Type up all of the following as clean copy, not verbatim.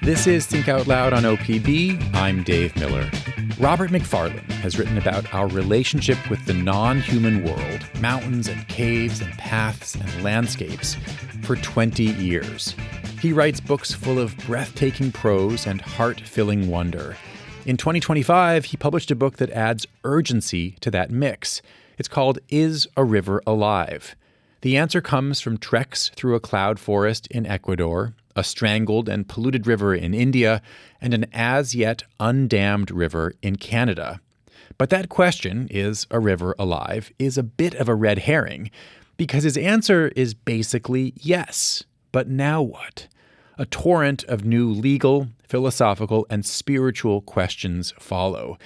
This is Think Out Loud on OPB. I'm Dave Miller. Robert Macfarlane has written about our relationship with the non-human world, mountains and caves and paths and landscapes, for 20 years. He writes books full of breathtaking prose and heart-filling wonder. In 2025, he published a book that adds urgency to that mix. It's called Is a River Alive? The answer comes from treks through a cloud forest in Ecuador, a strangled and polluted river in India, and an as-yet undammed river in Canada. But that question, is a river alive, is a bit of a red herring, because his answer is basically yes. But now what? A torrent of new legal, philosophical, and spiritual questions follow.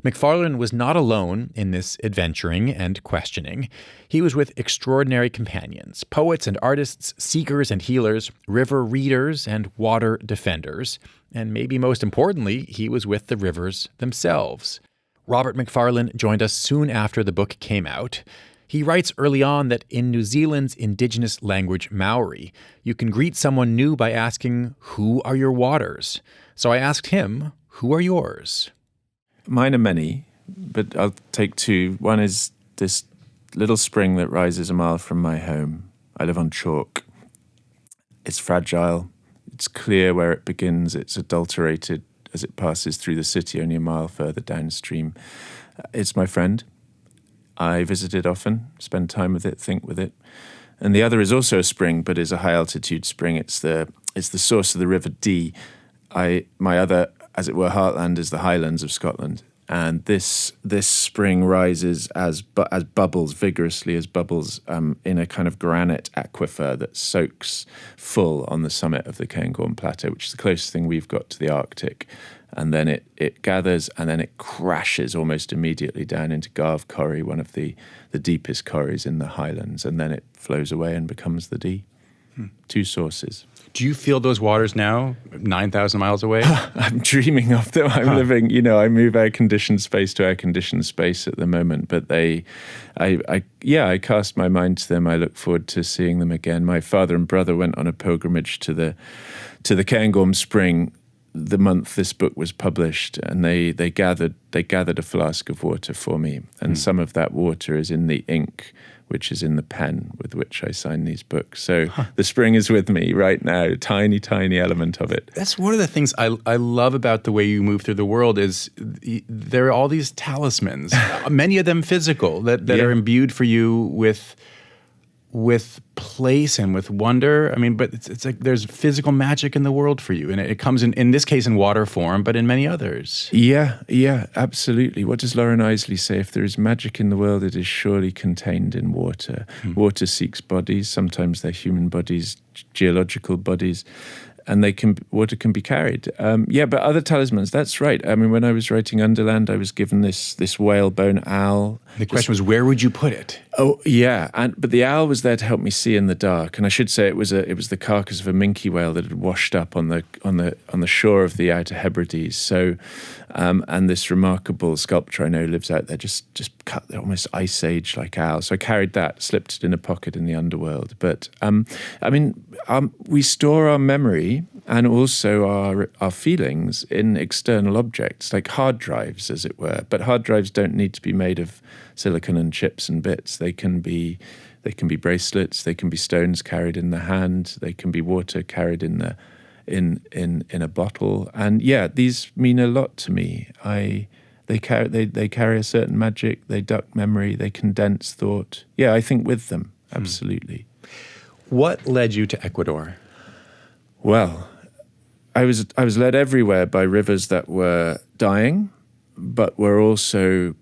Macfarlane was not alone in this adventuring and questioning. He was with extraordinary companions, poets and artists, seekers and healers, river readers and water defenders. And maybe most importantly, he was with the rivers themselves. Robert Macfarlane joined us soon after the book came out. He writes early on that in New Zealand's indigenous language Maori, you can greet someone new by asking, "Who are your waters?" So I asked him, "Who are yours?" Mine are many, but I'll take two. One is this little spring that rises a mile from my home. I live on chalk. It's fragile. It's clear where it begins. It's adulterated as it passes through the city only a mile further downstream. It's my friend. I visit it often, spend time with it, think with it. And the other is also a spring, but is a high-altitude spring. It's the source of the River Dee. My other, as it were, heartland is the Highlands of Scotland. And this spring rises as bubbles, vigorously as bubbles, in a kind of granite aquifer that soaks full on the summit of the Cairngorm Plateau, which is the closest thing we've got to the Arctic. And then it gathers, and then it crashes almost immediately down into Garve Corrie, one of the deepest corries in the Highlands. And then it flows away and becomes the Dee. Two sources. Do you feel those waters now, 9,000 miles away? I'm dreaming of them. I'm living, I move air-conditioned space to air-conditioned space at the moment. But I cast my mind to them. I look forward to seeing them again. My father and brother went on a pilgrimage to the Cairngorm Spring the month this book was published, and they gathered a flask of water for me. And some of that water is in the ink, which is in the pen with which I sign these books. So the spring is with me right now, tiny, tiny element of it. That's one of the things I love about the way you move through the world is there are all these talismans, many of them physical, that are imbued for you with place and with wonder. I mean, but it's like there's physical magic in the world for you. And it comes in this case in water form, but in many others. Yeah, absolutely. What does Lauren Isley say? If there is magic in the world, it is surely contained in water. Water seeks bodies. Sometimes they're human bodies, geological bodies. And water can be carried. But other talismans, that's right. I mean, when I was writing Underland, I was given this whalebone owl. The question was, where would you put it? Oh, yeah. But the owl was there to help me see in the dark. And I should say it was the carcass of a minke whale that had washed up on the shore of the Outer Hebrides. So, and this remarkable sculpture I know lives out there, just cut, almost ice age like owl. So I carried that, slipped it in a pocket in the underworld. But we store our memory and also our feelings in external objects, like hard drives, as it were. But hard drives don't need to be made of silicon and chips and bits. They can be bracelets. They can be stones carried in the hand. They can be water carried in a bottle. And these mean a lot to me. They carry a certain magic. They duct memory. They condense thought. Yeah, I think with them, absolutely. What led you to Ecuador? Well, I was led everywhere by rivers that were dying, but were also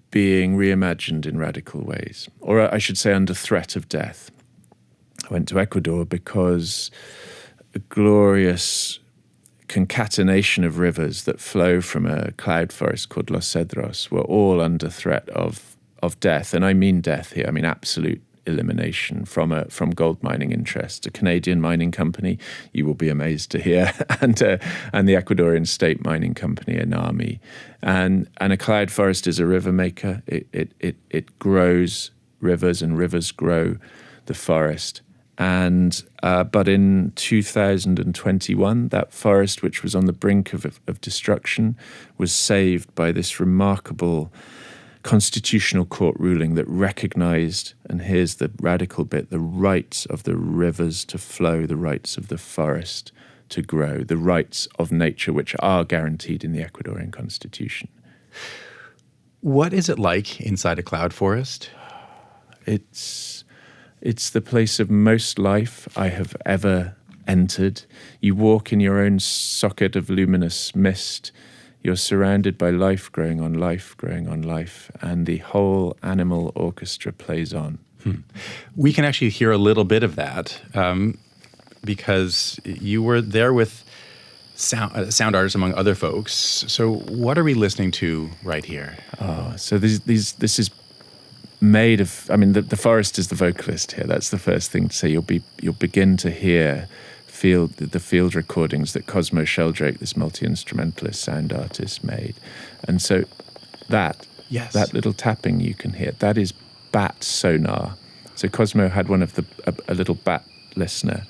being reimagined in radical ways, or I should say under threat of death. I went to Ecuador because a glorious concatenation of rivers that flow from a cloud forest called Los Cedros were all under threat of death. And I mean death here. I mean absolute elimination from gold mining interests. A Canadian mining company, you will be amazed to hear, and the Ecuadorian state mining company, Enami. And a cloud forest is a river maker. It grows rivers, and rivers grow the forest. But in 2021, that forest, which was on the brink of destruction, was saved by this remarkable constitutional court ruling that recognized, and here's the radical bit, the rights of the rivers to flow, the rights of the forest to grow, the rights of nature, which are guaranteed in the Ecuadorian constitution. What is it like inside a cloud forest? It's the place of most life I have ever entered. You walk in your own socket of luminous mist. You're surrounded by life growing on life, growing on life, and the whole animal orchestra plays on. We can actually hear a little bit of that because you were there with sound artists among other folks. So what are we listening to right here? So this is made of, I mean, the forest is the vocalist here. That's the first thing to say. You'll begin to hear the field recordings that Cosmo Sheldrake, this multi-instrumentalist sound artist, made. And so that little tapping you can hear, that is bat sonar. So Cosmo had a little bat listener.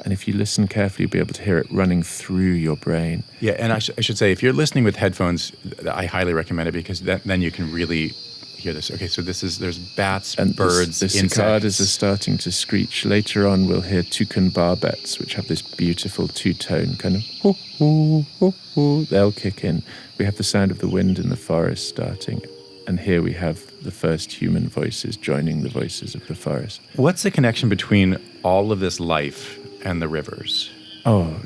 And if you listen carefully, you'll be able to hear it running through your brain. Yeah, and I should say, if you're listening with headphones, I highly recommend it because then you can really hear this. Okay, so there's bats, and birds, the insects. Cicadas are starting to screech. Later on, we'll hear toucan barbets, which have this beautiful two-tone kind of hoo, hoo, hoo, hoo. They'll kick in. We have the sound of the wind in the forest starting. And here we have the first human voices joining the voices of the forest. What's the connection between all of this life and the rivers?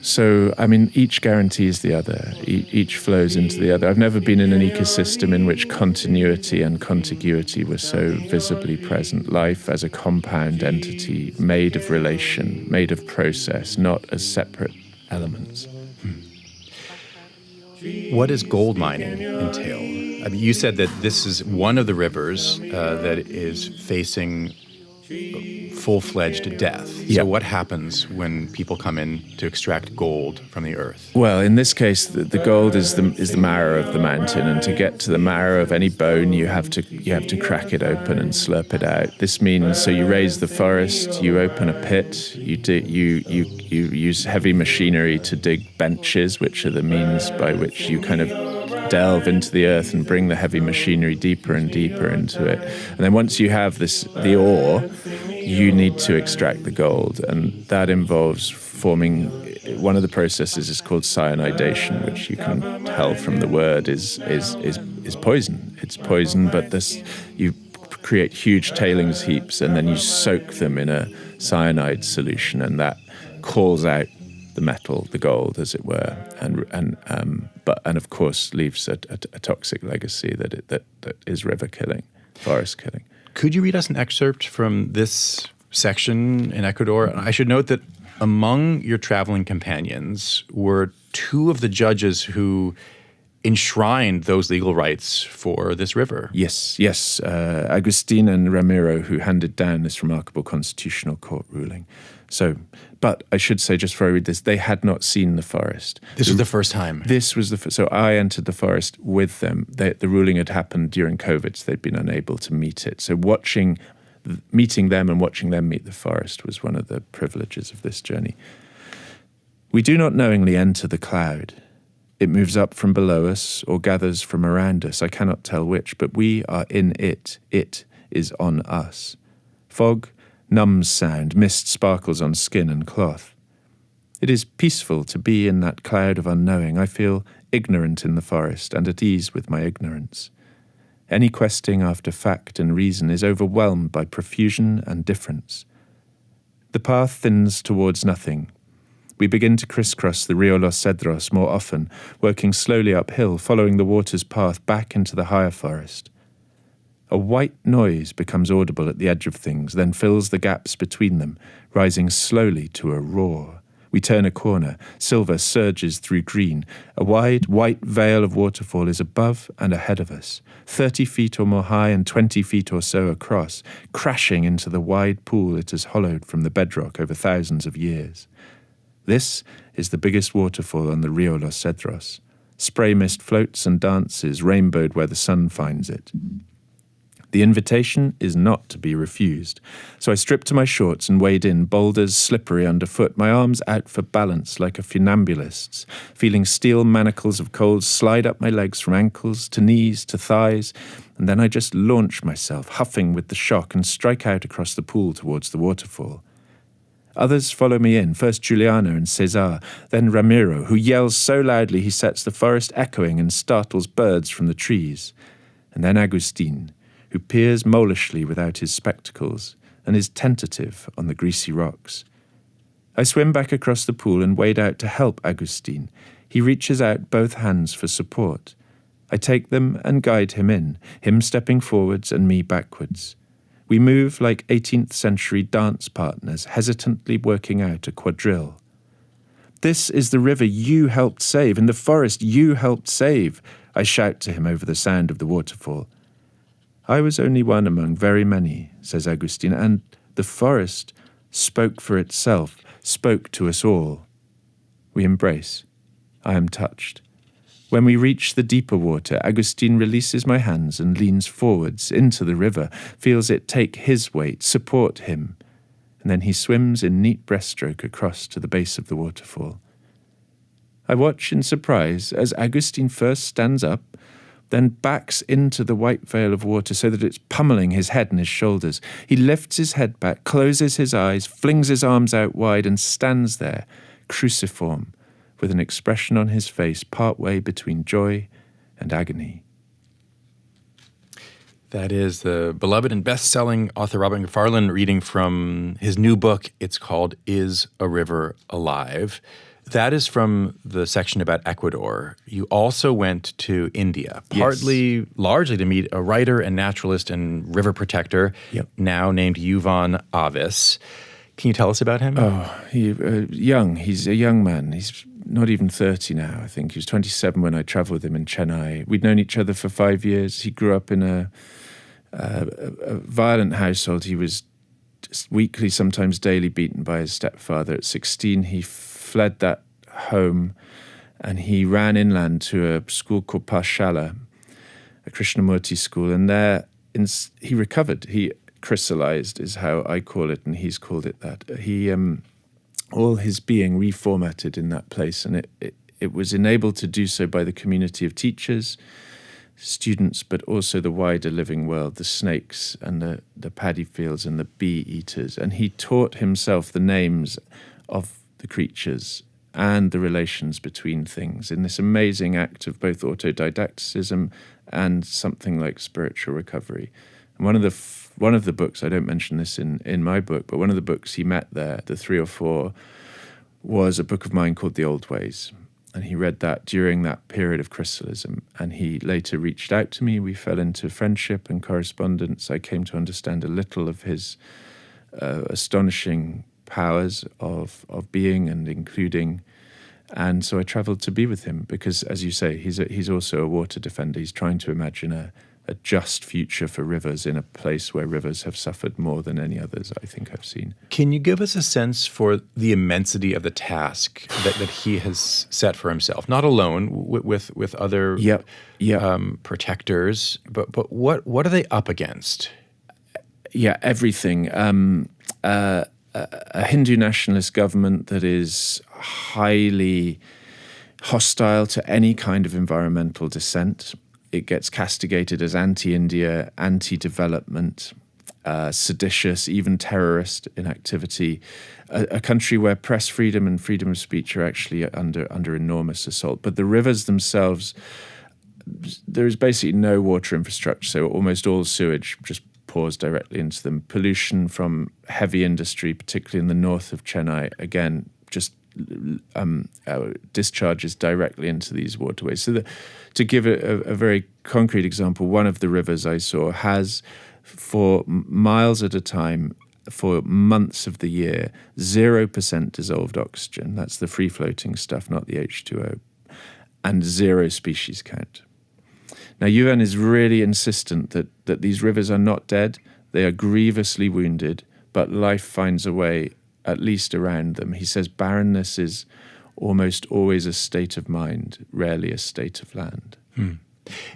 So, I mean, each guarantees the other. Each flows into the other. I've never been in an ecosystem in which continuity and contiguity were so visibly present. Life as a compound entity, made of relation, made of process, not as separate elements. What does gold mining entail? I mean, you said that this is one of the rivers that is facing full-fledged death. Yeah. So what happens when people come in to extract gold from the earth? Well, in this case, the gold is the marrow of the mountain, and to get to the marrow of any bone, you have to crack it open and slurp it out. This means, so you raise the forest, you open a pit, you use heavy machinery to dig benches, which are the means by which you kind of delve into the earth and bring the heavy machinery deeper and deeper into it. And then once you have the ore, you need to extract the gold, and that involves forming, one of the processes is called cyanidation, which you can tell from the word is poison. It's poison, but you create huge tailings heaps and then you soak them in a cyanide solution, and that calls out the metal, the gold, as it were, and of course leaves a toxic legacy that is river killing, forest killing. Could you read us an excerpt from this section in Ecuador? I should note that among your traveling companions were two of the judges who enshrined those legal rights for this river. Yes, Agustin and Ramiro, who handed down this remarkable constitutional court ruling. So, but I should say, just before I read this, they had not seen the forest. This was the first time. This was so I entered the forest with them. The ruling had happened during COVID, so they'd been unable to meet it. So meeting them and watching them meet the forest was one of the privileges of this journey. We do not knowingly enter the cloud. It moves up from below us or gathers from around us. I cannot tell which, but we are in it. It is on us. Fog numbs sound, mist sparkles on skin and cloth. It is peaceful to be in that cloud of unknowing. I feel ignorant in the forest and at ease with my ignorance. Any questing after fact and reason is overwhelmed by profusion and difference. The path thins towards nothing. We begin to crisscross the Rio Los Cedros more often, working slowly uphill, following the water's path back into the higher forest. A white noise becomes audible at the edge of things, then fills the gaps between them, rising slowly to a roar. We turn a corner. Silver surges through green. A wide, white veil of waterfall is above and ahead of us, 30 feet or more high and 20 feet or so across, crashing into the wide pool it has hollowed from the bedrock over thousands of years. This is the biggest waterfall on the Rio Los Cedros. Spray mist floats and dances, rainbowed where the sun finds it. The invitation is not to be refused. So I stripped to my shorts and wade in, boulders slippery underfoot, my arms out for balance like a funambulist's, feeling steel manacles of cold slide up my legs from ankles to knees to thighs, and then I just launch myself, huffing with the shock, and strike out across the pool towards the waterfall. Others follow me in, first Juliana and Cesar, then Ramiro, who yells so loudly he sets the forest echoing and startles birds from the trees, and then Agustin, who peers molishly without his spectacles and is tentative on the greasy rocks. I swim back across the pool and wade out to help Agustin. He reaches out both hands for support. I take them and guide him in, him stepping forwards and me backwards. We move like 18th century dance partners, hesitantly working out a quadrille. This is the river you helped save, and the forest you helped save, I shout to him over the sound of the waterfall. I was only one among very many, says Agustin, and the forest spoke for itself, spoke to us all. We embrace. I am touched. When we reach the deeper water, Agustin releases my hands and leans forwards into the river, feels it take his weight, support him, and then he swims in neat breaststroke across to the base of the waterfall. I watch in surprise as Agustin first stands up, then backs into the white veil of water so that it's pummeling his head and his shoulders. He lifts his head back, closes his eyes, flings his arms out wide, and stands there, cruciform, with an expression on his face partway between joy and agony. That is the beloved and best-selling author Robert Macfarlane reading from his new book. It's called Is a River Alive? That is from the section about Ecuador. You also went to India, largely to meet a writer and naturalist and river protector, now named Yuvan Avis. Can you tell us about him? Oh, he's a young man. He's not even 30 now, I think. He was 27 when I travelled with him in Chennai. We'd known each other for 5 years. He grew up in a violent household. He was just weekly, sometimes daily, beaten by his stepfather. At 16, he fled that home and he ran inland to a school called Pashala, a Krishnamurti school, and there he recovered. He crystallized is how I call it, and he's called it that. He all his being reformatted in that place, and it was enabled to do so by the community of teachers, students, but also the wider living world, the snakes and the paddy fields and the bee eaters. And he taught himself the names of the creatures and the relations between things in this amazing act of both autodidacticism and something like spiritual recovery. And one of the books, I don't mention this in my book, but one of the books he met there, the 3 or 4, was a book of mine called The Old Ways. And he read that during that period of crystalism. And he later reached out to me. We fell into friendship and correspondence. I came to understand a little of his astonishing powers of being and including. And so I travelled to be with him because, as you say, he's also a water defender. He's trying to imagine a just future for rivers in a place where rivers have suffered more than any others I think I've seen. Can you give us a sense for the immensity of the task that he has set for himself? Not alone, with other protectors, but what are they up against? Yeah, everything. A Hindu nationalist government that is highly hostile to any kind of environmental dissent. It gets castigated as anti-India, anti-development, seditious, even terrorist inactivity. A country where press freedom and freedom of speech are actually under enormous assault. But the rivers themselves, there is basically no water infrastructure, so almost all sewage just pours directly into them. Pollution from heavy industry, particularly in the north of Chennai, again, just discharges directly into these waterways. So to give a very concrete example, one of the rivers I saw has, for miles at a time, for months of the year, 0% dissolved oxygen. That's the free-floating stuff, not the H2O, and 0 species count. Now, Yuvan is really insistent that these rivers are not dead. They are grievously wounded, but life finds a way at least around them. He says barrenness is almost always a state of mind, rarely a state of land.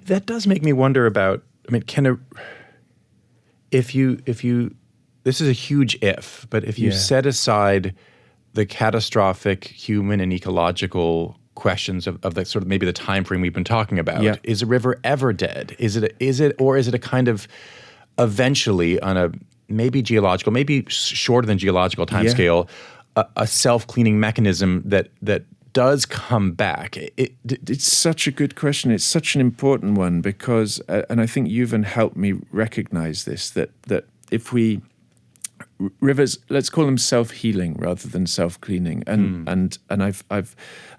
That does make me wonder about, if you, this is a huge if, but if you set aside the catastrophic human and ecological questions of the sort of maybe the time frame we've been talking about, is a river ever dead? Is it a kind of eventually on a maybe geological, maybe shorter than geological timescale, a self-cleaning mechanism that does come back? It's such a good question. It's such an important one because, and I think you've helped me recognize this, that if we rivers, let's call them self-healing rather than self-cleaning, and I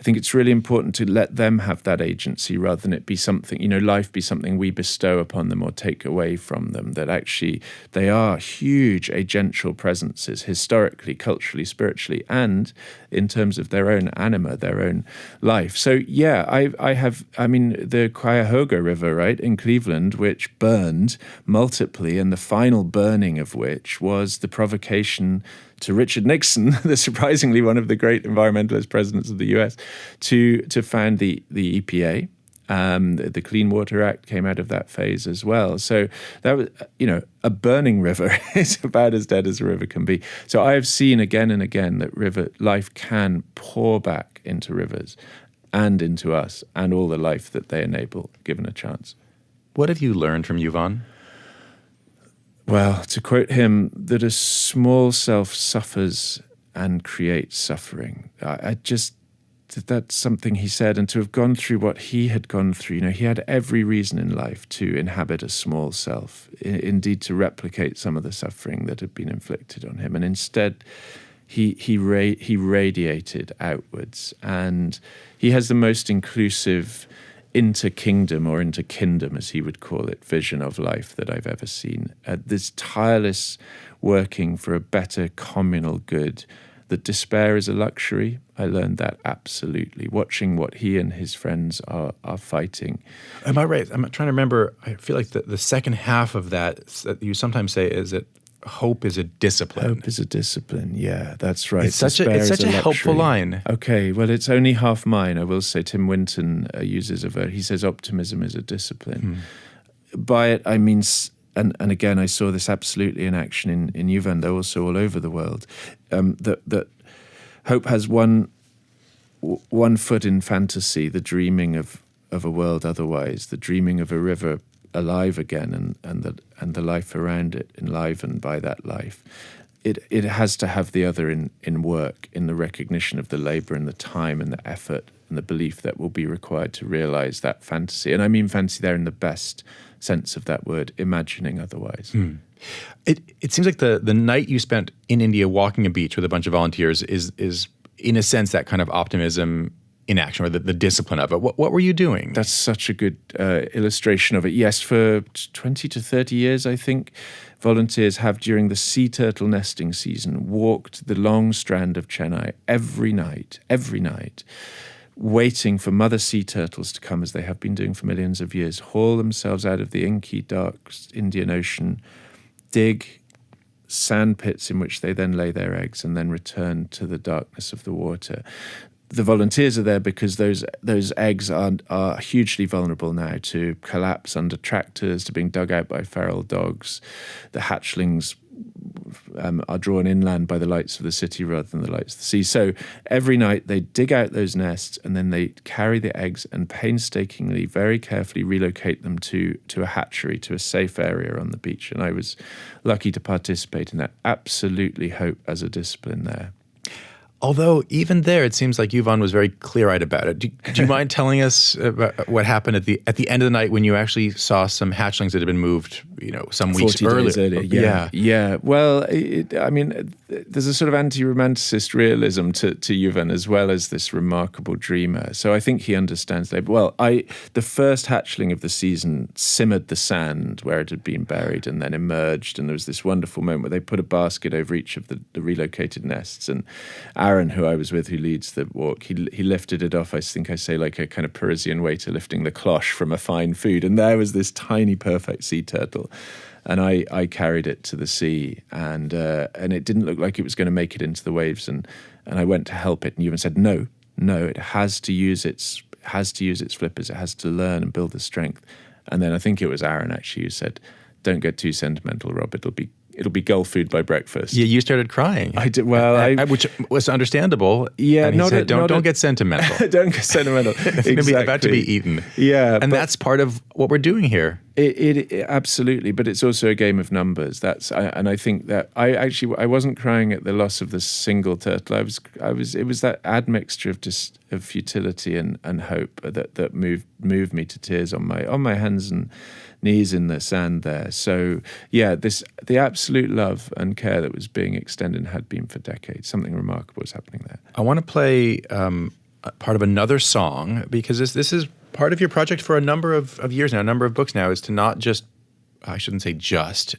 think it's really important to let them have that agency rather than it be something, life be something we bestow upon them or take away from them. That actually they are huge agential presences, historically, culturally, spiritually, and in terms of their own anima, their own life. So I mean the Cuyahoga River, right, in Cleveland, which burned multiply, and the final burning of which was the provocation to Richard Nixon, the surprisingly one of the great environmentalist presidents of the US, to found the EPA. The Clean Water Act came out of that phase as well. So that was, a burning river is about as dead as a river can be. So I have seen again and again that river life can pour back into rivers and into us and all the life that they enable, given a chance. What have you learned from Yuval? Well, to quote him, that a small self suffers and creates suffering. That's something he said, and to have gone through what he had gone through, he had every reason in life to inhabit a small self, indeed to replicate some of the suffering that had been inflicted on him. And instead, he radiated outwards, and he has the most inclusive inter-kingdom or inter-kingdom, as he would call it, vision of life that I've ever seen. This tireless working for a better communal good, that despair is a luxury. I learned that absolutely, watching what he and his friends are fighting. Am I right? I'm trying to remember. I feel like the second half of that you sometimes say is that hope is a discipline. Hope is a discipline. Yeah, that's right. It's such a helpful line. Okay, well, it's only half mine. I will say Tim Winton uses he says optimism is a discipline. By it, I mean, and again, I saw this absolutely in action in Yuvan, though also all over the world, that hope has one foot in fantasy, the dreaming of a world otherwise, the dreaming of a river alive again, and the life around it enlivened by that life. It has to have the other in work, in the recognition of the labor and the time and the effort and the belief that will be required to realize that fantasy. And I mean fantasy there in the best sense of that word, imagining otherwise. It seems like the night you spent in India walking a beach with a bunch of volunteers is in a sense that kind of optimism in action, or the discipline of it. What were you doing? That's such a good illustration of it. Yes, for 20 to 30 years, I think, volunteers have, during the sea turtle nesting season, walked the long strand of Chennai every night, waiting for mother sea turtles to come, as they have been doing for millions of years, haul themselves out of the inky, dark Indian Ocean, dig sand pits in which they then lay their eggs, and then return to the darkness of the water. The volunteers are there because those eggs are hugely vulnerable now to collapse under tractors, to being dug out by feral dogs. The hatchlings are drawn inland by the lights of the city rather than the lights of the sea. So every night they dig out those nests, and then they carry the eggs and painstakingly, very carefully relocate them to a hatchery, to a safe area on the beach. And I was lucky to participate in that. Absolutely hope as a discipline there. Although even there, it seems like Yuvan was very clear-eyed about it. Do you mind telling us about what happened at the end of the night when you actually saw some hatchlings that had been moved, some weeks 40 days earlier? Yeah. Well, there's a sort of anti-romanticist realism to Yuvan, as well as this remarkable dreamer. So I think he understands that. Well, the first hatchling of the season simmered the sand where it had been buried and then emerged, and there was this wonderful moment where they put a basket over each of the relocated nests, and Aaron, who I was with, who leads the walk, he lifted it off, I think I say, like a kind of Parisian waiter lifting the cloche from a fine food. And there was this tiny, perfect sea turtle. And I carried it to the sea, and it didn't look like it was going to make it into the waves. And I went to help it, and Ewan said, no, it has to use its flippers. It has to learn and build the strength. And then I think it was Aaron, actually, who said, don't get too sentimental, Rob. It'll be Gulf food by breakfast. Yeah, you started crying. I did. Well, which was understandable. Yeah, and he said, don't get sentimental. Don't get sentimental. It's going to be about to be eaten. Yeah, and that's part of what we're doing here. It absolutely, but it's also a game of numbers. And I think that I wasn't crying at the loss of the single turtle. It was that admixture of futility and hope that moved me to tears on my hands and knees in the sand there. So yeah, the absolute love and care that was being extended and had been for decades. Something remarkable was happening there. I want to play part of another song, because this is part of your project for a number of years now, a number of books now, is to not just, I shouldn't say just,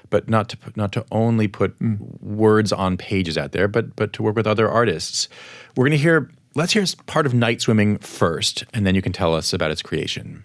but not to only put words on pages out there, but to work with other artists. Let's hear part of Night Swimming first, and then you can tell us about its creation.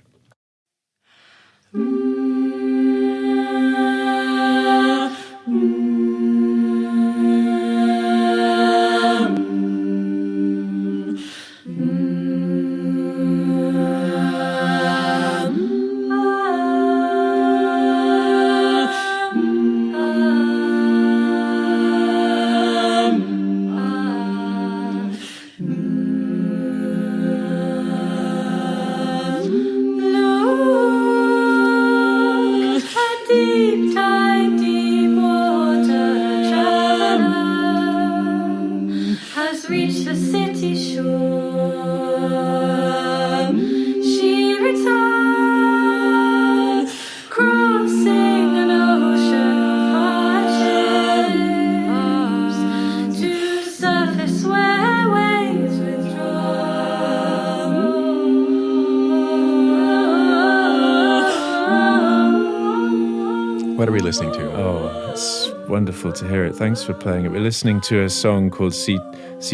What are we listening to? Oh, it's wonderful to hear it. Thanks for playing it. We're listening to a song called Sea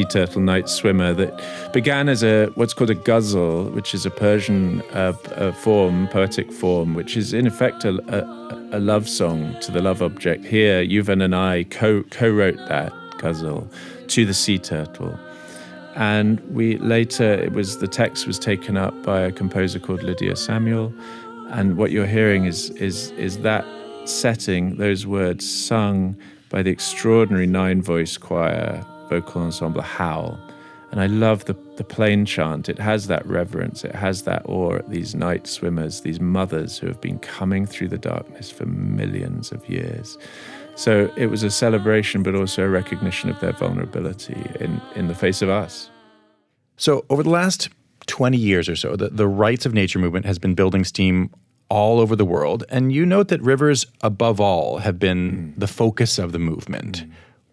Turtle Night Swimmer that began as what's called a ghazal, which is a Persian poetic form, which is in effect a love song to the love object. Here, Yuvan and I co-wrote that ghazal to the sea turtle. And the text was taken up by a composer called Lydia Samuel. And what you're hearing is that setting, those words sung by the extraordinary 9-voice choir vocal ensemble Howl. And I love the plain chant. It has that reverence, it has that awe at these night swimmers, these mothers who have been coming through the darkness for millions of years. So it was a celebration, but also a recognition of their vulnerability in the face of us. So over the last 20 years or so, the rights of nature movement has been building steam all over the world. And you note that rivers, above all, have been the focus of the movement.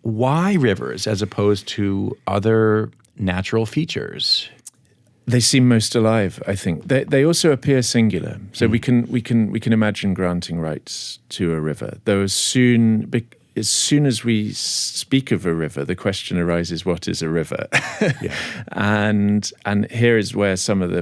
Why rivers as opposed to other natural features? They seem most alive, I think. They also appear singular. So we can imagine granting rights to a river, though as soon as we speak of a river, the question arises, what is a river? Yeah. And here is where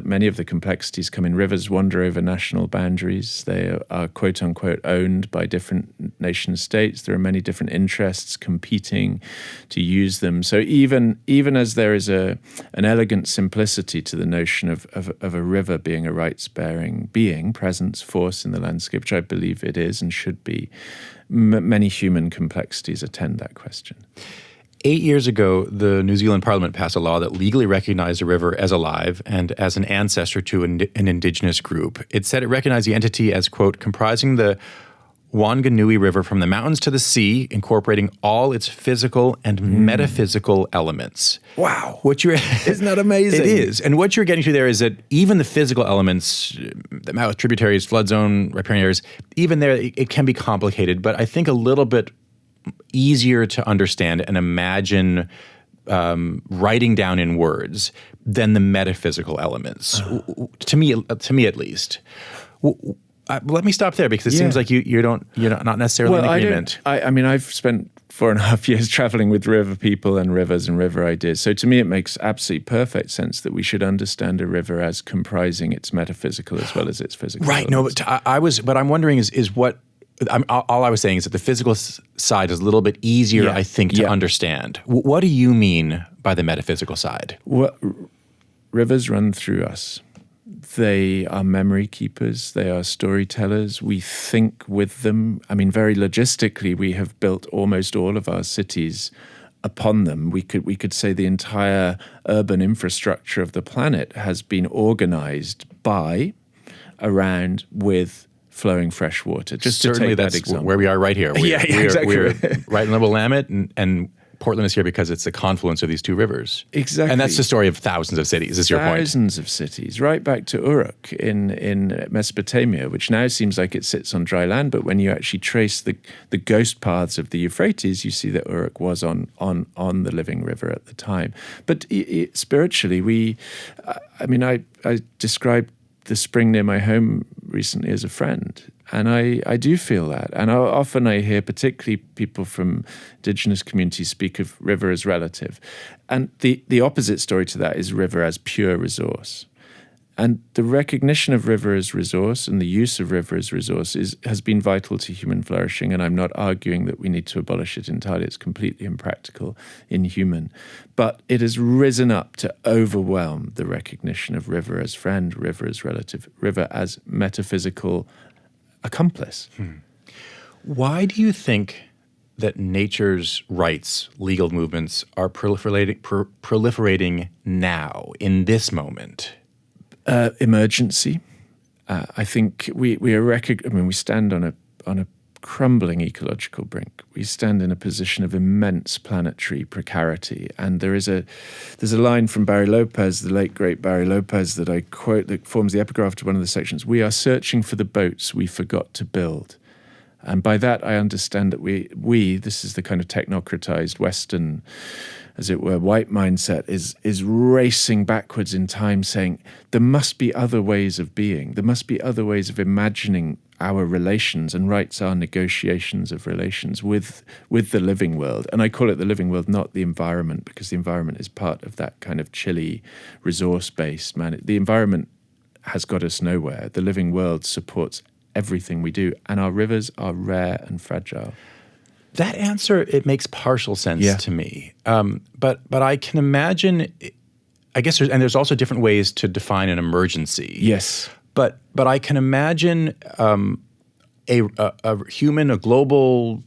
many of the complexities come in. Rivers wander over national boundaries. They are quote unquote owned by different nation states. There are many different interests competing to use them. So even as there is an elegant simplicity to the notion of a river being a rights-bearing being, presence, force in the landscape, which I believe it is and should be, many human complexities attend that question. 8 years ago, the New Zealand Parliament passed a law that legally recognized a river as alive and as an ancestor to an indigenous group. It said it recognized the entity as, quote, comprising the Wanganui River from the mountains to the sea, incorporating all its physical and metaphysical elements. Wow. Isn't that amazing? It is. And what you're getting to there is that even the physical elements, the mouth, tributaries, flood zone, riparian areas, even there, it can be complicated, but I think a little bit easier to understand and imagine writing down in words than the metaphysical elements, to me at least. Let me stop there, because it seems like you're not necessarily in agreement. I've spent 4.5 years traveling with river people and rivers and river ideas. So to me, it makes absolutely perfect sense that we should understand a river as comprising its metaphysical as well as its physical. Right. Elements. No, but I'm wondering is what. All I was saying is that the physical side is a little bit easier, I think, to understand. What do you mean by the metaphysical side? Well, rivers run through us. They are memory keepers. They are storytellers. We think with them. I mean, very logistically, we have built almost all of our cities upon them. We could say the entire urban infrastructure of the planet has been organized by, around, with flowing fresh water. Just Certainly, to take that's that example. where we are right here. Exactly. We're right in the Willamette, and Portland is here because it's the confluence of these two rivers. Exactly. And that's the story of thousands of cities, is your point. Thousands of cities, right back to Uruk in Mesopotamia, which now seems like it sits on dry land, but when you actually trace the ghost paths of the Euphrates, you see that Uruk was on the living river at the time. But spiritually, I described the spring near my home recently as a friend. And I do feel that. And often I hear particularly people from indigenous communities speak of river as relative. And the opposite story to that is river as pure resource. And the recognition of river as resource and the use of river as resource has been vital to human flourishing. And I'm not arguing that we need to abolish it entirely. It's completely impractical, inhuman. But it has risen up to overwhelm the recognition of river as friend, river as relative, river as metaphysical accomplice. Why do you think that nature's rights, legal movements, are proliferating now, in this moment? Emergency. I think we stand on a crumbling ecological brink. We stand in a position of immense planetary precarity. And there's a line from Barry Lopez, the late great Barry Lopez, that I quote that forms the epigraph to one of the sections. We are searching for the boats we forgot to build. And by that I understand that this is the kind of technocratized Western, as it were, white mindset is racing backwards in time, saying there must be other ways of being. There must be other ways of imagining our relations, and rights are negotiations of relations with the living world. And I call it the living world, not the environment, because the environment is part of that kind of chilly, resource-based man. The environment has got us nowhere. The living world supports everything we do, and our rivers are rare and fragile. That answer, it makes partial sense to me. But I can imagine, I guess there's also different ways to define an emergency. Yes. But I can imagine a global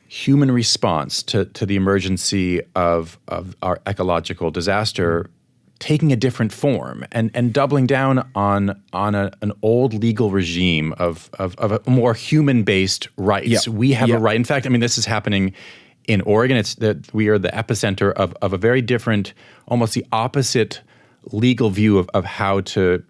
human response to the emergency of our ecological disaster taking a different form and doubling down on an old legal regime of a more human-based rights. Yeah. We have a right. In fact, I mean, this is happening in Oregon. It's that we are the epicenter of a very different, almost the opposite legal view of how to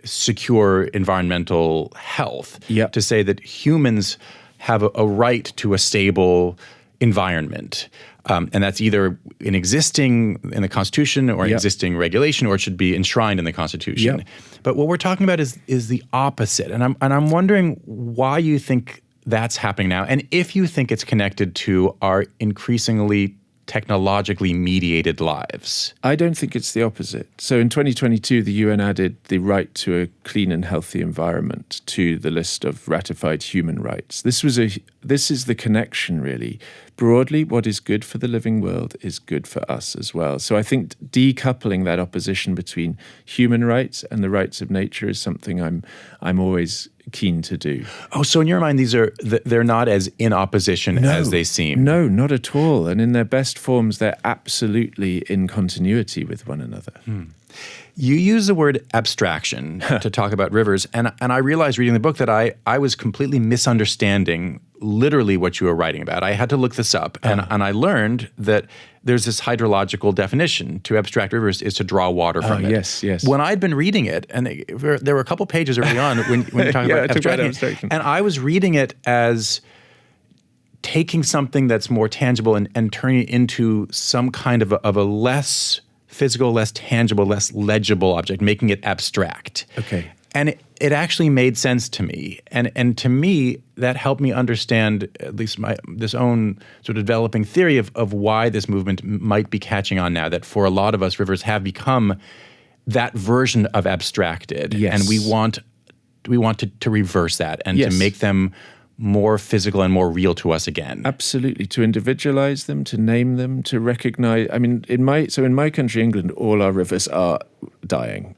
secure environmental health. Yep. To say that humans have a right to a stable environment. And that's either in the Constitution or existing regulation, or it should be enshrined in the Constitution. Yep. But what we're talking about is the opposite. And I'm wondering why you think that's happening now, and if you think it's connected to our increasingly technologically mediated lives. I don't think it's the opposite. So in 2022, the UN added the right to a clean and healthy environment to the list of ratified human rights. This is the connection, really. Broadly, what is good for the living world is good for us as well. So I think decoupling that opposition between human rights and the rights of nature is something I'm always keen to do. Oh, so in your mind, they're not as in opposition as they seem? No, not at all. And in their best forms, they're absolutely in continuity with one another. You use the word abstraction to talk about rivers, and I realized reading the book that I was completely misunderstanding literally what you were writing about. I had to look this up, and I learned that there's this hydrological definition to abstract rivers is to draw water from it. Yes. When I'd been reading it, and there were a couple pages early on when you're talking about abstraction, and I was reading it as taking something that's more tangible and turning it into some kind of a less physical, less tangible, less legible object, making it abstract. Okay. And it actually made sense to me. And to me, that helped me understand at least this own sort of developing theory of why this movement might be catching on now, that for a lot of us, rivers have become that version of abstracted. Yes. And we want to reverse that and to make them more physical and more real to us again. Absolutely. To individualize them, to name them, to recognize. I mean, in my country, England, all our rivers are dying.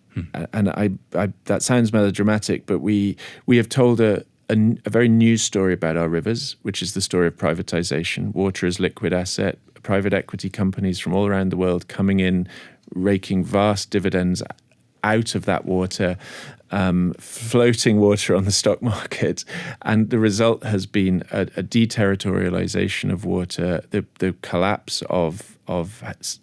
And that sounds melodramatic, but we have told a very new story about our rivers, which is the story of privatization, water as liquid asset, private equity companies from all around the world coming in, raking vast dividends out of that water, floating water on the stock market. And the result has been a deterritorialization of water, the collapse of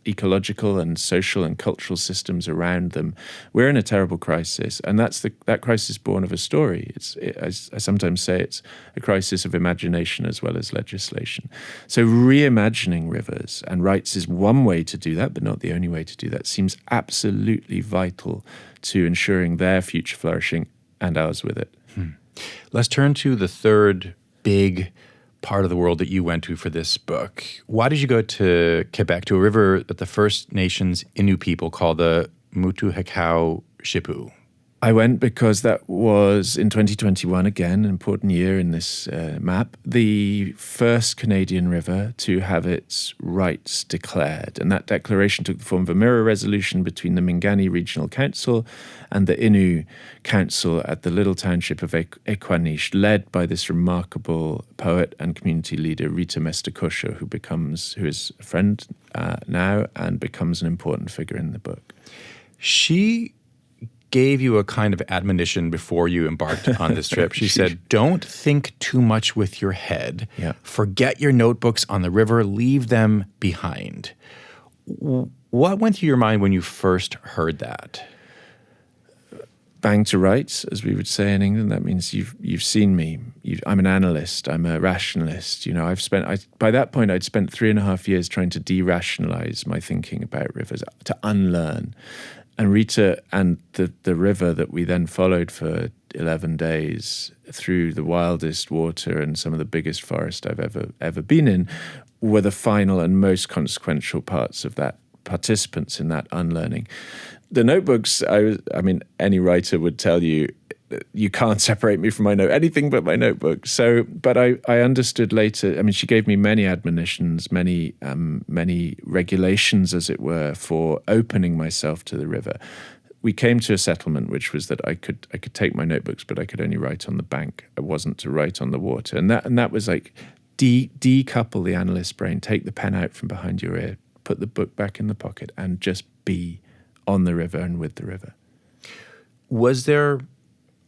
ecological and social and cultural systems around them. We're in a terrible crisis, and that crisis born of a story. I sometimes say it's a crisis of imagination as well as legislation. So reimagining rivers and rights is one way to do that, but not the only way to do that. Seems absolutely vital to ensuring their future flourishing and ours with it. Let's turn to the third big part of the world that you went to for this book. Why did you go to Quebec, to a river that the First Nations Innu people call the Mutuhekau-Shipu? I went because that was, in 2021, again, an important year in this map, the first Canadian river to have its rights declared. And that declaration took the form of a mirror resolution between the Mingani Regional Council and the Innu Council at the little township of Equaniche, led by this remarkable poet and community leader, Rita Mestakosha, who is a friend now and becomes an important figure in the book. She gave you a kind of admonition before you embarked on this trip. She said, don't think too much with your head. Yeah. Forget your notebooks on the river. Leave them behind. What went through your mind when you first heard that? Bang to rights, as we would say in England. That means you've seen me. I'm an analyst. I'm a rationalist. By that point, I'd spent 3.5 years trying to de-rationalize my thinking about rivers, to unlearn. And Rita and the river that we then followed for 11 days through the wildest water and some of the biggest forest I've ever been in were the final and most consequential parts of that, participants in that unlearning. The notebooks, any writer would tell you, you can't separate me from anything but my notebook. So, but I understood later. She gave me many admonitions, many regulations, as it were, for opening myself to the river. We came to a settlement, which was that I could take my notebooks, but I could only write on the bank. I wasn't to write on the water, and that was like decouple the analyst brain, take the pen out from behind your ear, put the book back in the pocket, and just be on the river and with the river. Was there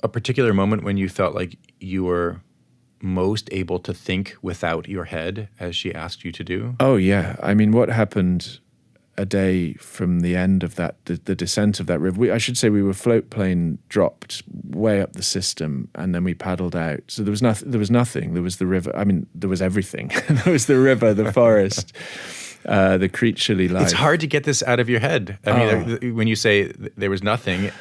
a particular moment when you felt like you were most able to think without your head, as she asked you to do? Oh, yeah. What happened a day from the end of that, the descent of that river, I should say we were float plane dropped way up the system, and then we paddled out. So there was nothing. There was the river. There was everything. There was the river, the forest, the creaturely life. It's hard to get this out of your head. When you say there was nothing.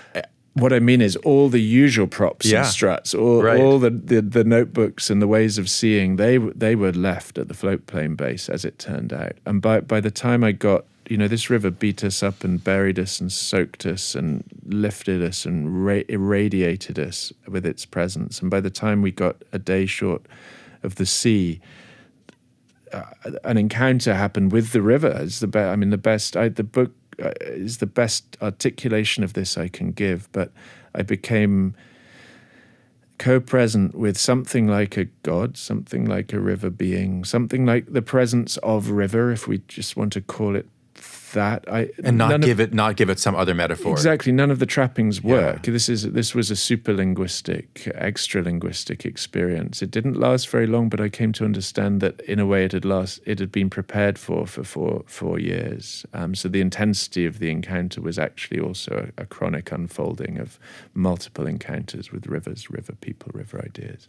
What I mean is all the usual props and struts, all the notebooks and the ways of seeing, they were left at the float plane base, as it turned out. And by the time I got, this river beat us up and buried us and soaked us and lifted us and irradiated us with its presence. And by the time we got a day short of the sea, an encounter happened with the river. It's the book is the best articulation of this I can give, but I became co-present with something like a god, something like a river being, something like the presence of river, if we just want to call it that. Not give it some other metaphor. Exactly, none of the trappings work. Yeah. This was a superlinguistic, extra-linguistic experience. It didn't last very long, but I came to understand that in a way it had been prepared for 4 years. So the intensity of the encounter was actually also a chronic unfolding of multiple encounters with rivers, river people, river ideas.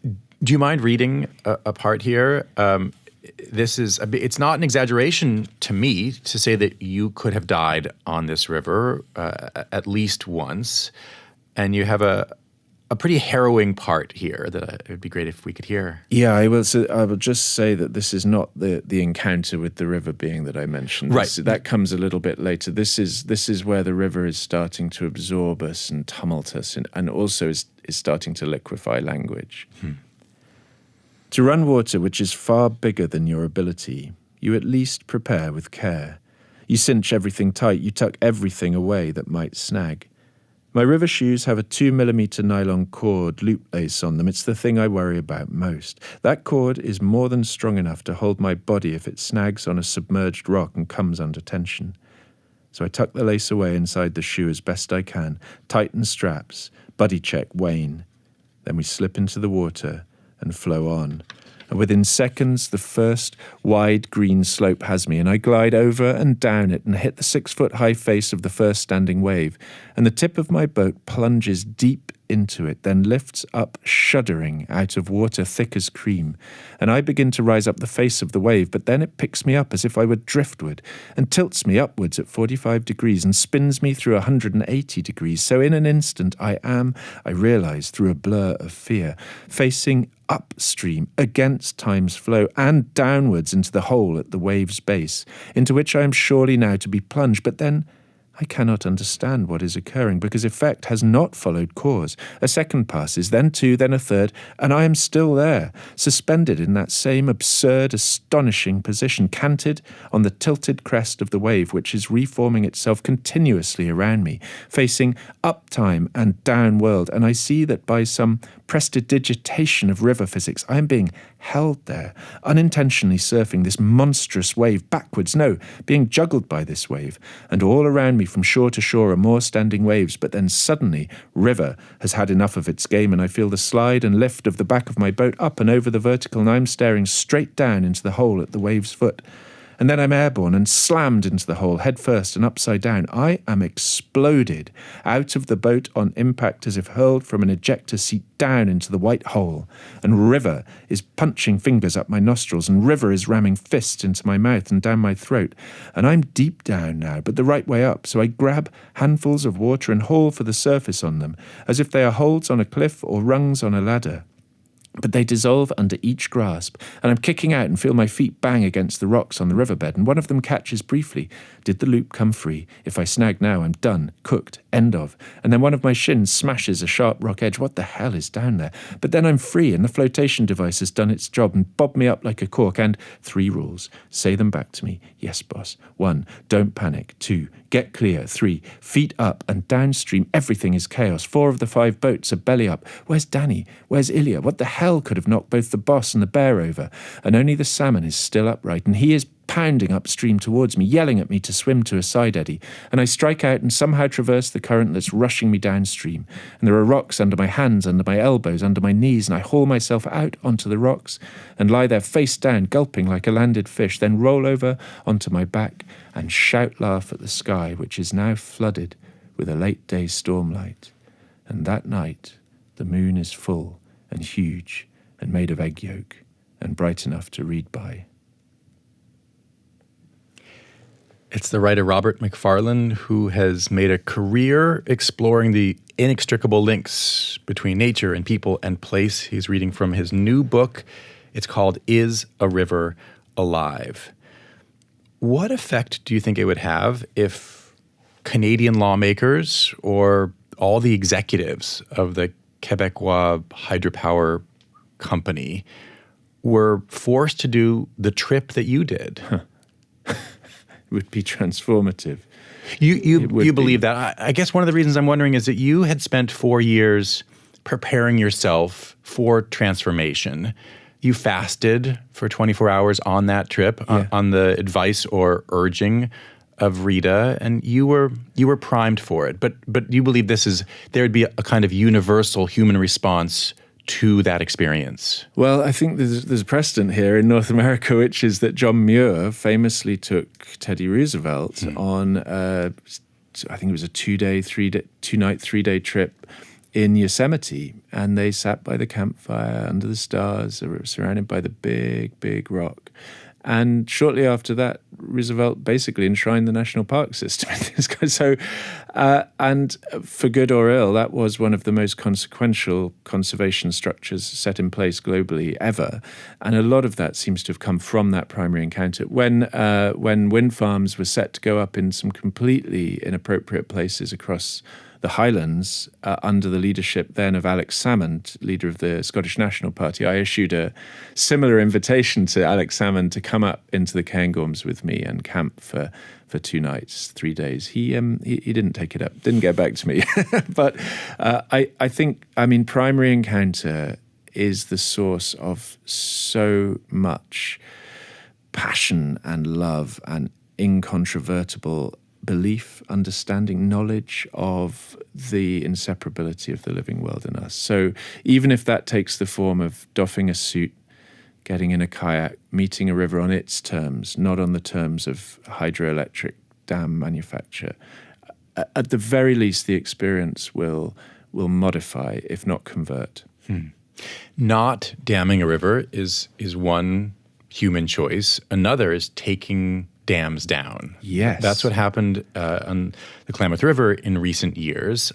Do you mind reading a part here? It's not an exaggeration to me to say that you could have died on this river at least once, and you have a pretty harrowing part here that it would be great if we could hear. Yeah, I will just say that this is not the encounter with the river being that I mentioned. Right. That comes a little bit later. This is where the river is starting to absorb us and tumult us, and also is starting to liquefy language. To run water which is far bigger than your ability, you at least prepare with care. You cinch everything tight, you tuck everything away that might snag. My river shoes have a 2mm nylon cord loop lace on them. It's the thing I worry about most. That cord is more than strong enough to hold my body if it snags on a submerged rock and comes under tension. So I tuck the lace away inside the shoe as best I can, tighten straps, buddy check wane. Then we slip into the water and flow on. And within seconds, the first wide green slope has me, and I glide over and down it and hit the 6-foot-high face of the first standing wave, and the tip of my boat plunges deep into it, then lifts up shuddering out of water thick as cream, and I begin to rise up the face of the wave, but then it picks me up as if I were driftwood, and tilts me upwards at 45 degrees, and spins me through 180 degrees, so in an instant I realise through a blur of fear, facing upstream against time's flow and downwards into the hole at the wave's base, into which I am surely now to be plunged, but then I cannot understand what is occurring, because effect has not followed cause. A second passes, then two, then a third, and I am still there, suspended in that same absurd, astonishing position, canted on the tilted crest of the wave, which is reforming itself continuously around me, facing up time and down world, and I see that by some prestidigitation of river physics, I am being held there, unintentionally surfing this monstrous wave backwards, no, being juggled by this wave, and all around me from shore to shore are more standing waves, but then suddenly river has had enough of its game, and I feel the slide and lift of the back of my boat up and over the vertical, and I'm staring straight down into the hole at the wave's foot. And then I'm airborne and slammed into the hole, head first and upside down. I am exploded out of the boat on impact as if hurled from an ejector seat down into the white hole. And river is punching fingers up my nostrils, and river is ramming fists into my mouth and down my throat. And I'm deep down now, but the right way up, so I grab handfuls of water and haul for the surface on them, as if they are holds on a cliff or rungs on a ladder. But they dissolve under each grasp, and I'm kicking out and feel my feet bang against the rocks on the riverbed, and one of them catches briefly. Did the loop come free? If I snag now, I'm done, cooked, end of. And then one of my shins smashes a sharp rock edge. What the hell is down there? But then I'm free, and the flotation device has done its job and bobbed me up like a cork. And 3 rules. Say them back to me. Yes, boss. 1, don't panic. 2, get clear. 3, feet up and downstream. Everything is chaos. 4 of the 5 boats are belly up. Where's Danny? Where's Ilya? What the hell could have knocked both the boss and the bear over? And only the salmon is still upright, and he is pounding upstream towards me, yelling at me to swim to a side eddy, and I strike out and somehow traverse the current that's rushing me downstream, and there are rocks under my hands, under my elbows, under my knees, and I haul myself out onto the rocks and lie there face down, gulping like a landed fish, then roll over onto my back and shout laugh at the sky, which is now flooded with a late day stormlight. And that night the moon is full and huge and made of egg yolk and bright enough to read by. It's the writer Robert Macfarlane who has made a career exploring the inextricable links between nature and people and place. He's reading from his new book. It's called Is a River Alive? What effect do you think it would have if Canadian lawmakers or all the executives of the Quebecois hydropower company were forced to do the trip that you did? Would be transformative. You believe that? I guess one of the reasons I'm wondering is that you had spent 4 years preparing yourself for transformation. You fasted for 24 hours on that trip, on the advice or urging of Rita, and you were primed for it. But you believe there would be a kind of universal human response to that experience? Well, I think there's a precedent here in North America, which is that John Muir famously took Teddy Roosevelt on, I think it was a 2-night, 3-day trip in Yosemite, and they sat by the campfire under the stars, surrounded by the big, big rock. And shortly after that, Roosevelt basically enshrined the national park system. So, and for good or ill, that was one of the most consequential conservation structures set in place globally ever. And a lot of that seems to have come from that primary encounter. When wind farms were set to go up in some completely inappropriate places across the Highlands under the leadership then of Alex Salmond, leader of the Scottish National Party. I issued a similar invitation to Alex Salmond to come up into the Cairngorms with me and camp for 2 nights, 3 days. He didn't take it up, didn't get back to me. But I think, primary encounter is the source of so much passion and love and incontrovertible belief, understanding, knowledge of the inseparability of the living world in us. So even if that takes the form of doffing a suit, getting in a kayak, meeting a river on its terms, not on the terms of hydroelectric dam manufacture, at the very least the experience will modify, if not convert. Not damming a river is one human choice. Another is taking dams down. Yes. That's what happened on the Klamath River in recent years.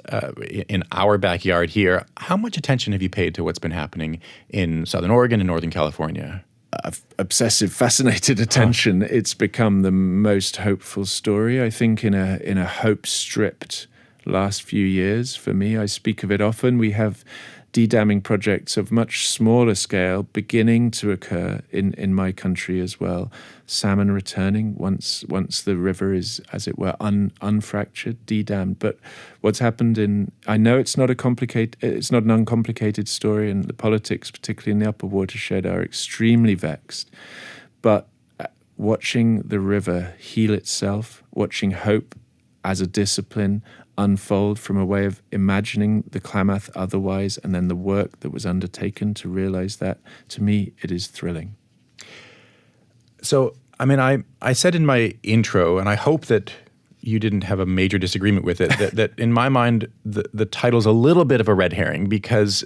In our backyard here, how much attention have you paid to what's been happening in Southern Oregon and Northern California? Obsessive, fascinated attention. It's become the most hopeful story, I think, in a hope-stripped last few years for me. I speak of it often. We have de-damming projects of much smaller scale beginning to occur in my country as well. Salmon returning once the river is, as it were, unfractured, de-dammed. But what's happened I know it's not an uncomplicated story, and the politics, particularly in the upper watershed, are extremely vexed. But watching the river heal itself, watching hope as a discipline unfold from a way of imagining the Klamath otherwise, and then the work that was undertaken to realize that, to me, it is thrilling. So, I said in my intro, and I hope that you didn't have a major disagreement with it, that in my mind, the title's a little bit of a red herring because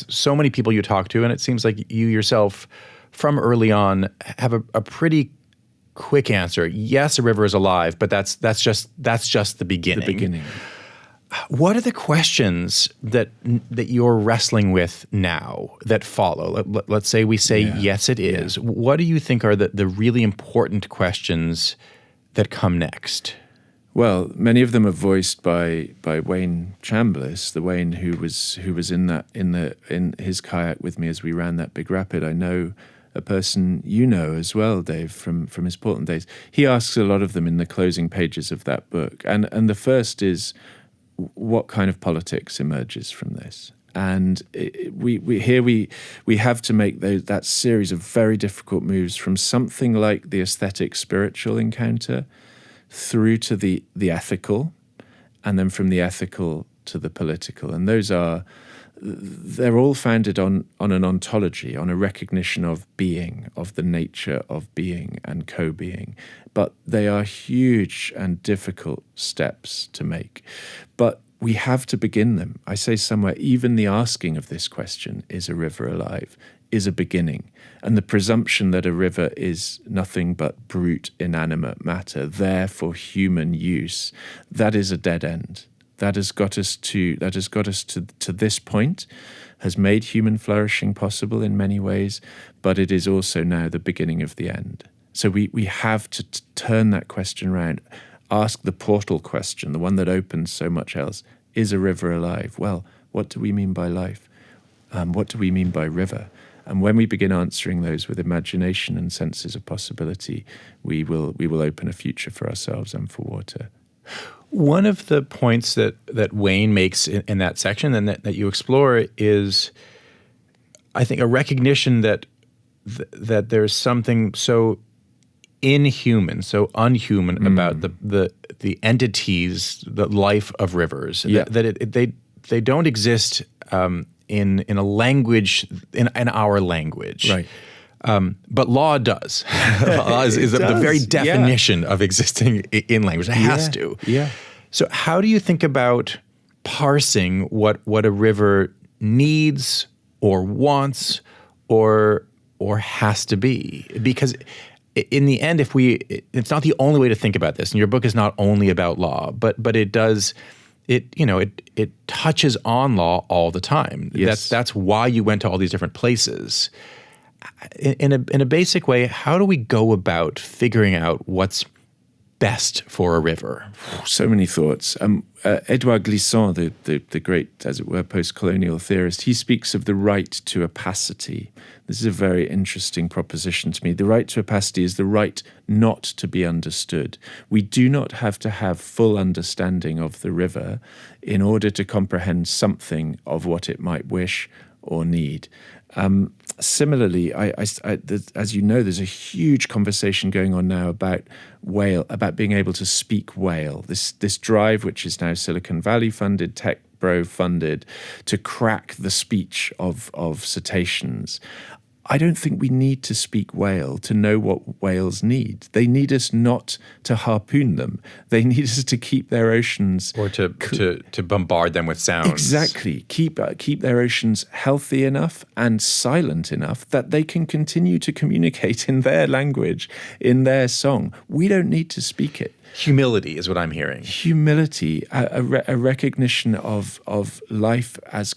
so many people you talk to, and it seems like you yourself from early on have a pretty quick answer. Yes, a river is alive, but that's just the beginning. The beginning. What are the questions that you're wrestling with now that follow? Let's say we say, yes, it is. Yeah. What do you think are the really important questions that come next? Well, many of them are voiced by Wayne Chambliss, the Wayne who was in his kayak with me as we ran that big rapid. I know a person you know as well, Dave, from his Portland days. He asks a lot of them in the closing pages of that book. And the first is, what kind of politics emerges from this? And we have to make that series of very difficult moves from something like the aesthetic spiritual encounter through to the ethical, and then from the ethical to the political. And they're all founded on an ontology, on a recognition of being, of the nature of being and co-being. But they are huge and difficult steps to make. But we have to begin them. I say somewhere, even the asking of this question, is a river alive, is a beginning. And the presumption that a river is nothing but brute, inanimate matter, there for human use, that is a dead end. That has got us to this point, has made human flourishing possible in many ways, but it is also now the beginning of the end. So we have to turn that question around, ask the portal question, the one that opens so much else. Is a river alive? Well, what do we mean by life? What do we mean by river? And when we begin answering those with imagination and senses of possibility, we will open a future for ourselves and for water. One of the points that Wayne makes in that section and that you explore is, I think, a recognition that there's something so inhuman, so unhuman about the entities, the life of rivers, that they don't exist in a language, in our language. Right. But law does. Law is the very definition of existing in language. It has to. Yeah. So how do you think about parsing what a river needs or wants or has to be? Because in the end, it's not the only way to think about this. And your book is not only about law, but it does. It touches on law all the time. Yes. That's why you went to all these different places. In a basic way, how do we go about figuring out what's best for a river? So many thoughts. Edouard Glissant, the great, as it were, post-colonial theorist, he speaks of the right to opacity. This is a very interesting proposition to me. The right to opacity is the right not to be understood. We do not have to have full understanding of the river in order to comprehend something of what it might wish or need. Similarly, as you know, there's a huge conversation going on now about being able to speak whale. This drive, which is now Silicon Valley funded, Tech Bro funded, to crack the speech of cetaceans. I don't think we need to speak whale to know what whales need. They need us not to harpoon them. They need us to keep their oceans... Or to bombard them with sounds. Exactly. Keep their oceans healthy enough and silent enough that they can continue to communicate in their language, in their song. We don't need to speak it. Humility is what I'm hearing. Humility, a recognition of life as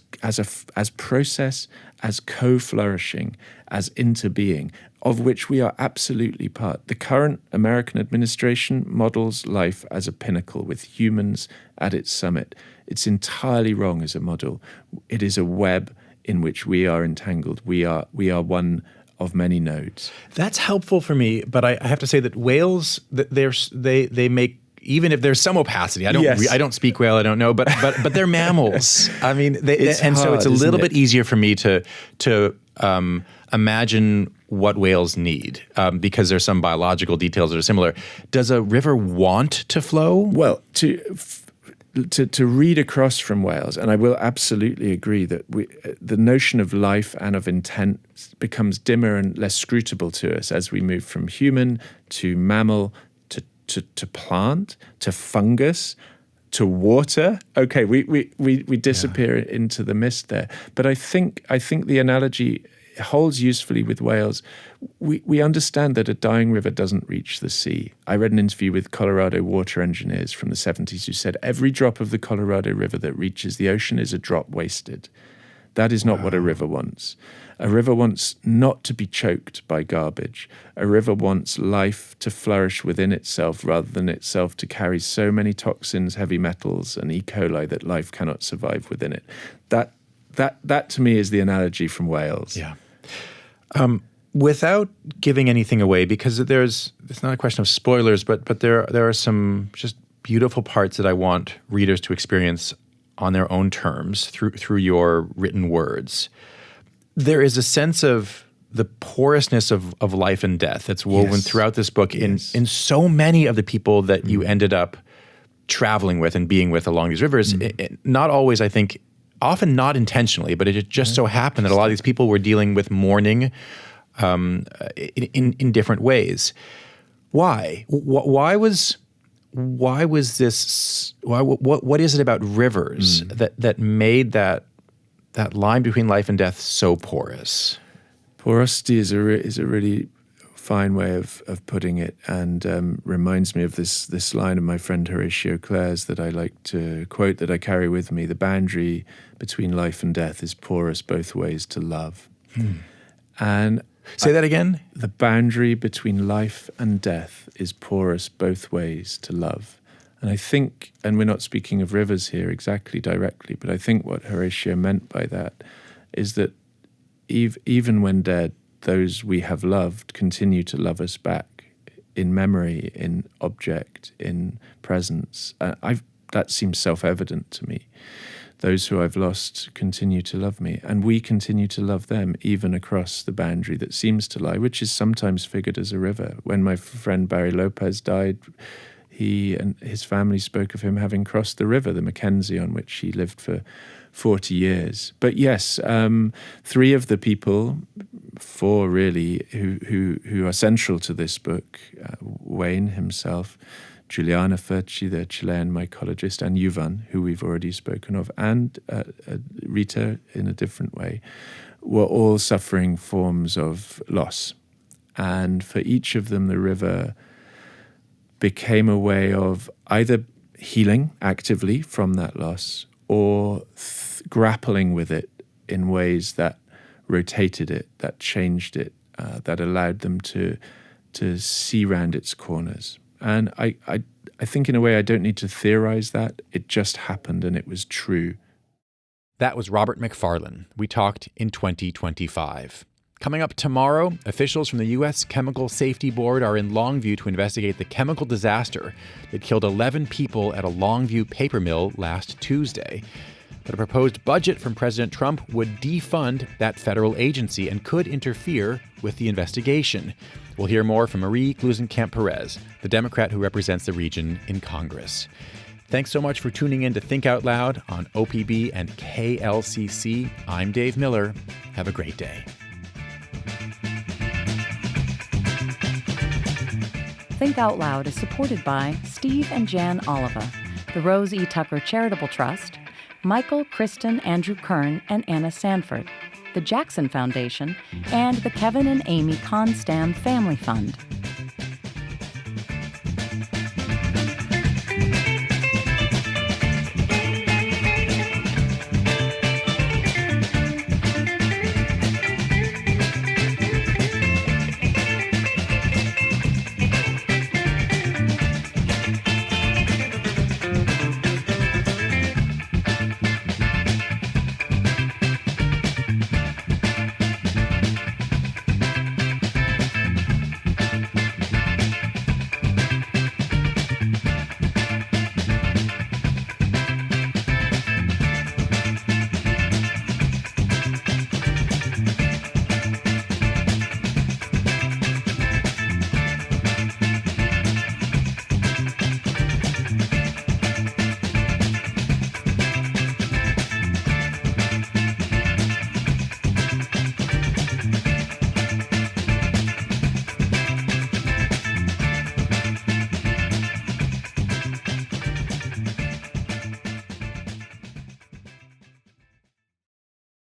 process, as co-flourishing, as interbeing, of which we are absolutely part. The current American administration models life as a pinnacle with humans at its summit. It's entirely wrong as a model. It is a web in which we are entangled. We are one of many nodes. That's helpful for me, but I have to say that whales, they make, even if there's some opacity, I don't speak whale, I don't know, but they're mammals. I mean, so it's a little bit easier for me to imagine what whales need because there's some biological details that are similar. Does a river want to flow? Well, to read across from whales, and I will absolutely agree that the notion of life and of intent becomes dimmer and less scrutable to us as we move from human to mammal to plant to fungus to water. Okay, we disappear into the mist there. But I think the analogy holds usefully with whales. We understand that a dying river doesn't reach the sea. I read an interview with Colorado water engineers from the 70s who said every drop of the Colorado River that reaches the ocean is a drop wasted. That is not what a river wants. A river wants not to be choked by garbage. A river wants life to flourish within itself rather than itself to carry so many toxins, heavy metals, and E. coli that life cannot survive within it. That to me is the analogy from whales. Yeah. Without giving anything away, because it's not a question of spoilers, but there are some just beautiful parts that I want readers to experience on their own terms through your written words. There is a sense of the porousness of life and death that's woven throughout this book in so many of the people that you ended up traveling with and being with along these rivers. Not always, I think, often not intentionally, but it just so happened that a lot of these people were dealing with mourning in different ways. Why? Why was this? What is it about rivers that made that line between life and death so porous? Porosity is a really fine way of putting it, and reminds me of this line of my friend Horatio Clare's that I like to quote, that I carry with me: "The boundary between life and death is porous both ways to love." And say that again. The boundary between life and death is porous both ways to love. And I think, and we're not speaking of rivers here exactly directly, but I think what Horatio meant by that is that even when dead, those we have loved continue to love us back in memory, in object, in presence. That seems self-evident to me. Those who I've lost continue to love me, and we continue to love them even across the boundary that seems to lie, which is sometimes figured as a river. When my friend Barry Lopez died, he and his family spoke of him having crossed the river, the Mackenzie, on which he lived for 40 years. But yes, three of the people, four really, who are central to this book, Wayne himself, Juliana Ferci, the Chilean mycologist, and Yuvan, who we've already spoken of, and Rita in a different way, were all suffering forms of loss. And for each of them, the river became a way of either healing actively from that loss or grappling with it in ways that rotated it, that changed it, that allowed them to see round its corners. And I think in a way I don't need to theorize that. It just happened and it was true. That was Robert Macfarlane. We talked in 2025. Coming up tomorrow, officials from the U.S. Chemical Safety Board are in Longview to investigate the chemical disaster that killed 11 people at a Longview paper mill last Tuesday. But a proposed budget from President Trump would defund that federal agency and could interfere with the investigation. We'll hear more from Marie Gluesenkamp-Perez, the Democrat who represents the region in Congress. Thanks so much for tuning in to Think Out Loud on OPB and KLCC. I'm Dave Miller. Have a great day. Think Out Loud is supported by Steve and Jan Oliva, the Rose E. Tucker Charitable Trust, Michael, Kristen, Andrew Kern, and Anna Sanford, the Jackson Foundation, and the Kevin and Amy Constam Family Fund.